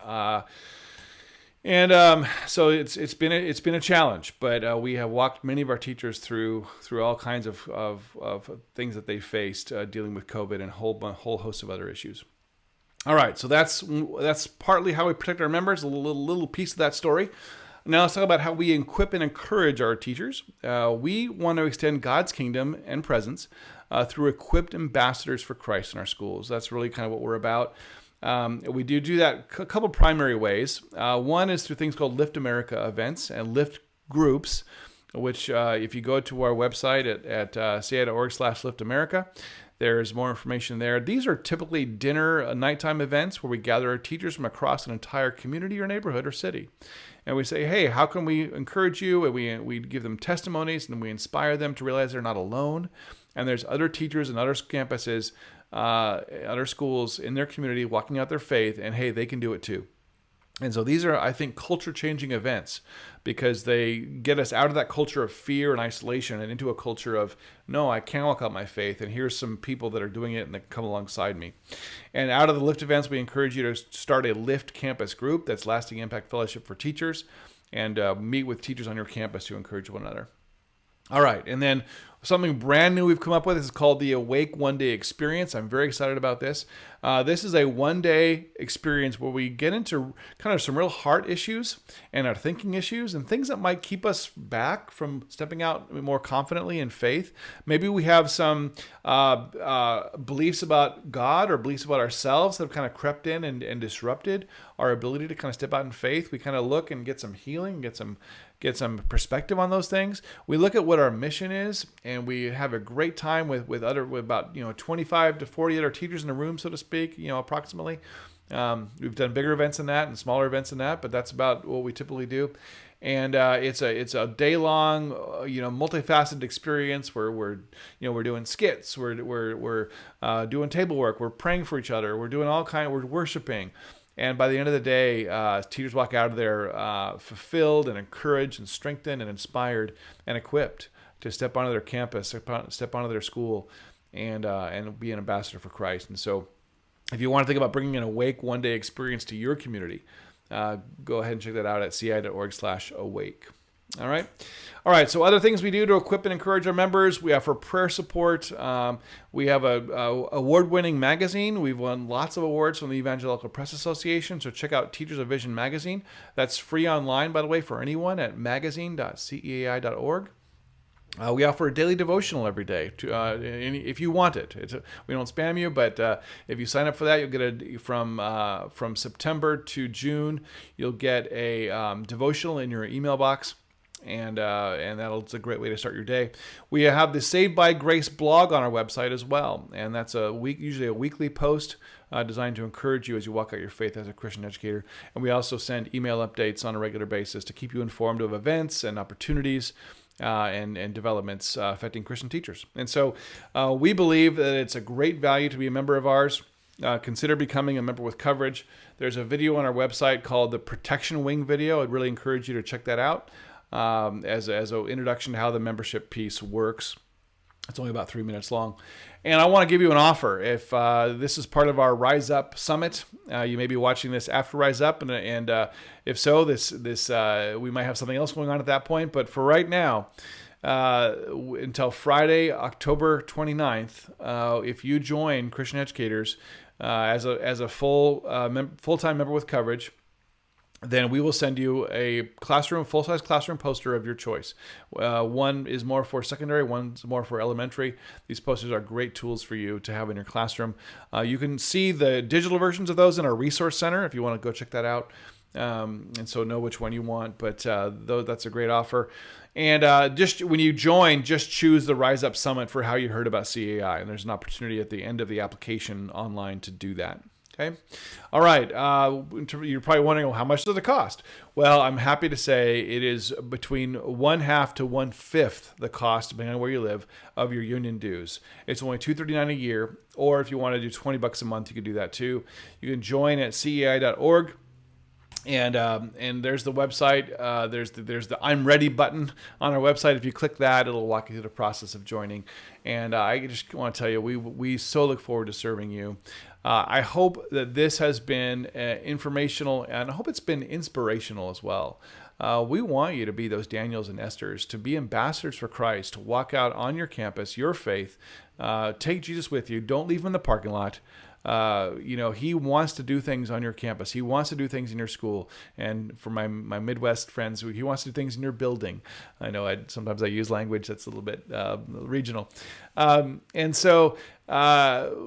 So it's been a challenge, but we have walked many of our teachers through all kinds of things that they faced dealing with COVID and a whole host of other issues. All right, so that's partly how we protect our members, a little piece of that story. Now let's talk about how we equip and encourage our teachers. We want to extend God's kingdom and presence through equipped ambassadors for Christ in our schools. That's really kind of what we're about. We do that a couple primary ways. One is through things called Lift America events and Lift groups, which if you go to our website at ca.org/liftamerica, there's more information there. These are typically dinner, nighttime events where we gather our teachers from across an entire community or neighborhood or city. And we say, hey, how can we encourage you? And we give them testimonies and we inspire them to realize they're not alone. And there's other teachers and other campuses, other schools in their community walking out their faith, and hey, they can do it too. And so these are, I think, culture-changing events because they get us out of that culture of fear and isolation and into a culture of, no, I can walk out my faith, and here's some people that are doing it and that come alongside me. And out of the Lift events, we encourage you to start a Lift campus group that's Lasting Impact Fellowship for Teachers, and meet with teachers on your campus to encourage one another. All right, and then something brand new we've come up with is called the Awake One Day Experience. I'm very excited about this. This is a one-day experience where we get into kind of some real heart issues and our thinking issues and things that might keep us back from stepping out more confidently in faith. Maybe we have some beliefs about God or beliefs about ourselves that have kind of crept in and disrupted our ability to kind of step out in faith. We kind of look and get some healing, get some perspective on those things. We look at what our mission is, and we have a great time with about 25 to 40 other teachers in a room, so to speak, approximately. We've done bigger events than that and smaller events than that, but that's about what we typically do. And it's a day long, multifaceted experience where we're doing skits, we're doing table work, we're praying for each other, we're doing we're worshiping. And by the end of the day, teachers walk out of there fulfilled and encouraged and strengthened and inspired and equipped to step onto their campus, step onto their school, and be an ambassador for Christ. And so if you want to think about bringing an Awake One Day experience to your community, go ahead and check that out at ci.org/awake. All right. So other things we do to equip and encourage our members: we offer prayer support. We have a award-winning magazine. We've won lots of awards from the Evangelical Press Association. So check out Teachers of Vision magazine. That's free online, by the way, for anyone at magazine.ceai.org. We offer a daily devotional every day if you want it. We don't spam you, but if you sign up for that, you'll get from September to June, you'll get a devotional in your email box. And it's a great way to start your day. We have the Saved by Grace blog on our website as well, and that's usually a weekly post designed to encourage you as you walk out your faith as a Christian educator. And we also send email updates on a regular basis to keep you informed of events and opportunities and developments affecting Christian teachers. And so we believe that it's a great value to be a member of ours. Consider becoming a member with coverage. There's a video on our website called the Protection Wing video. I'd really encourage you to check that out. As an introduction to how the membership piece works. It's only about 3 minutes long. And I want to give you an offer. If this is part of our Rise Up Summit, you may be watching this after Rise Up, and if so, this we might have something else going on at that point. But for right now, until Friday, October 29th, if you join Christian Educators as a full-time member with coverage, then we will send you a full-size classroom poster of your choice. One is more for secondary, one's more for elementary. These posters are great tools for you to have in your classroom. You can see the digital versions of those in our resource center if you want to go check that out. And so know which one you want, but that's a great offer. And just when you join, just choose the Rise Up Summit for how you heard about CAI, and there's an opportunity at the end of the application online to do that. Okay. All right. You're probably wondering, well, how much does it cost? Well, I'm happy to say it is between 1/2 to 1/5 the cost, depending on where you live, of your union dues. It's only $239 a year, or if you want to do $20 a month, you can do that too. You can join at cei.org. And there's the website. There's the I'm Ready button on our website. If you click that, it'll walk you through the process of joining. And I just want to tell you, we so look forward to serving you. I hope that this has been informational, and I hope it's been inspirational as well. We want you to be those Daniels and Esthers, to be ambassadors for Christ, to walk out on your campus, your faith. Take Jesus with you. Don't leave him in the parking lot. He wants to do things on your campus. He wants to do things in your school. And for my Midwest friends, he wants to do things in your building. I know sometimes I use language that's a little bit regional. And so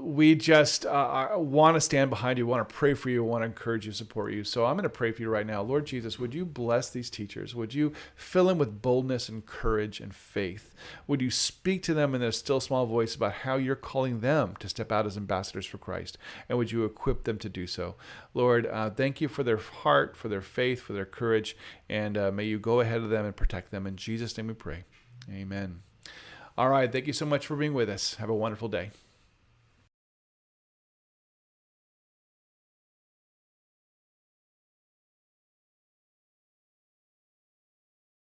we just want to stand behind you, want to pray for you, want to encourage you, support you. So I'm going to pray for you right now. Lord Jesus, would you bless these teachers? Would you fill them with boldness and courage and faith? Would you speak to them in their still small voice about how you're calling them to step out as ambassadors for Christ? And would you equip them to do so? Lord, thank you for their heart, for their faith, for their courage, and may you go ahead of them and protect them. In Jesus' name we pray. Amen. All right. Thank you so much for being with us. Have a wonderful day.